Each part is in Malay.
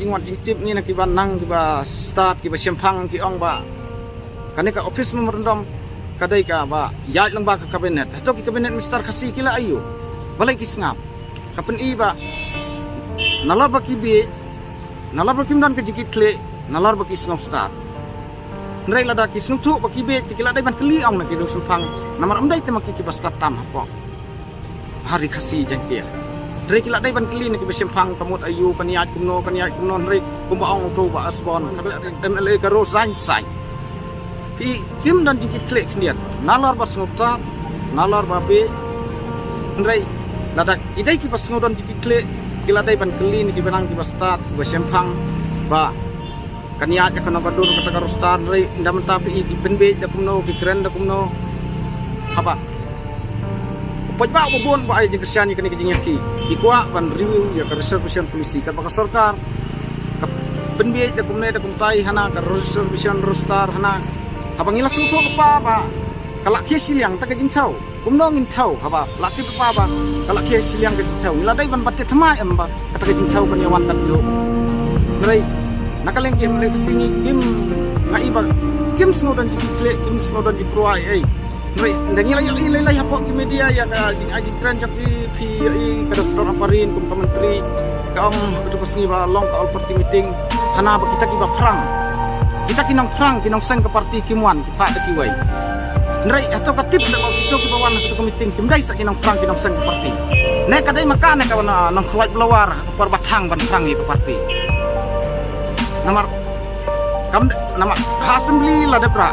jingwat jingtip ni nak kiba nang kiba start kiba sempang ki ong ba kani ka office memorandum kadai ka ba yat lang ba ka kabinet ato ki kabinet mister kasi kila ayo balai ki sngap kapen i ba nalar ba kibi nalar ba kimdan ka jikit kle nalar ba ki sngap start nrai lada ki sngtu ba kibi kila dai ban kli ong nak ki sempang namar amdai te makki kiba start tam apa hari kasi jangkia Rek kila dai ban kli nak besempang kamut ayu kaniat kumno rek kumbaong to ba asbon MLA karo sai ki kim dan jikit klek kniat nalar ba snupta nalar ba be rek lada idai ki pas ngodon jikit klek kila dai ban kli ni benang ki start besempang ba kaniat ya kana badur kata karo start rek ndam tapi ki benbe da kumno ki kren da kumno apa pajak bobon ba ay kesian ni kani kejing yaki ikwa ban review ya ka reservation polisi ka baka sarkar ka penbiay da kumne da kumtai hana ka reservation rostar hana habang ila suso pa ba kalak khie siliang ta kejing chau kumno ngin chau haba lati pa ba kalak khie siliang kejing chau ila dai ban batte thama em ba kata kejing chau kan yawan kat lo ngai nakaleng kim le sini kim ngai ba kim sngodan jikle kim sngodan jipruai ai Ngai ndangi lay hapo ki media ya ka ajik kran japi pi ka doktor aparin kum menteri ka kutu pasni ba long ka all party meeting hana ba kita ki ba perang kita kinang perang kinang seng ke parti kimwan ki pa de ki wai nrai atau ka tip da itu ki bawan ka meeting kim dai sa kinang perang kinang seng ke parti ne ka dai makane ka wana nang khwai blawar par bathang ban perang ni ke parti namar kam nama assembly la de pra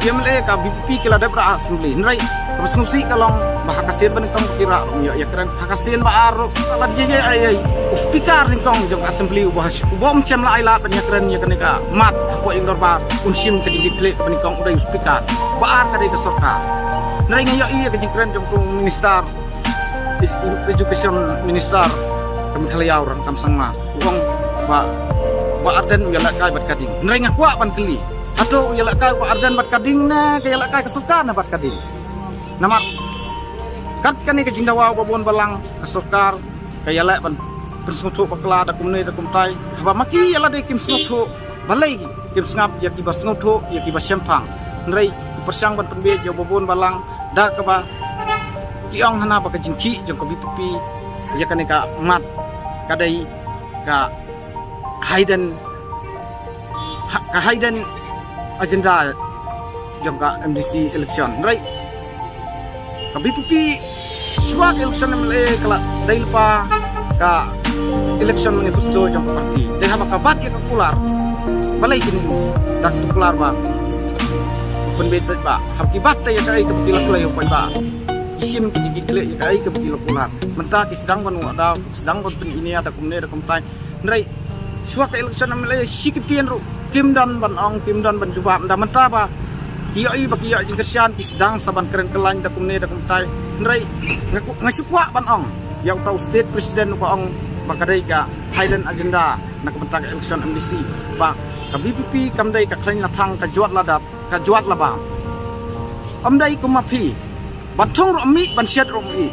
MLA ka BPP kila debra assembly nrai resolusi kalong bahakasian ban kong kira ya keren hakasian ba aro kala jeje ai speaker ning kong jong assembly ubom chem la ila ban ya keren ya kenika mat ko ingdor ba unsim ke dikle ban kong udai speaker ba ar ka dei ka sarkar nrai ngayo iya ke keren jong minister education minister kami khaliau rang kam sangma wong ba arden ya la kai bat kading nrai ngakwa ban keli Aduh, yalak kai ko ardan bat kading na, kaya yalak kai kesuka na bat kading. Namar, kat kani ke jingdawa babon balang kesukar, kaya yalak ban bersungtu pakla da kumne da kumtai. Haba maki yalak de kim sungtu, balai kim sngap ya ki basungtu ya ki basempang. Nrai persang ban penbe jo babon balang da ka ba kiong hana ba ka jingki jong ko BPP ya kani ka mat kadai ka hidden agenda jong ka MDC election right ka BPP swag election MLA kala dahil pa ka election manifesto jong parti dahil haba ka bat ya ka kular balay kini dak kular ba penbet ba habki bat ya kai ka bilak layo pa ba isim ki dikle ya kai ka bilak kular menta ki sedang ban ada sedang ban ini ada kumne ada kumtai right swag election MLA sikitian ru kim dan ban ong kim dan ban jubab da menta ba kiai ba kiai jing kersian ki sedang saban keren kelain da kumne da kumtai nrai ngasupwa ban ong yang tahu state president ba ong ba kadai ka hidden agenda na kumenta ka election MDC ba ka BPP kamdai ka klain la thang ka juat ladap ka juat laba amdai kumapi ban thong ro mi ban siat ro mi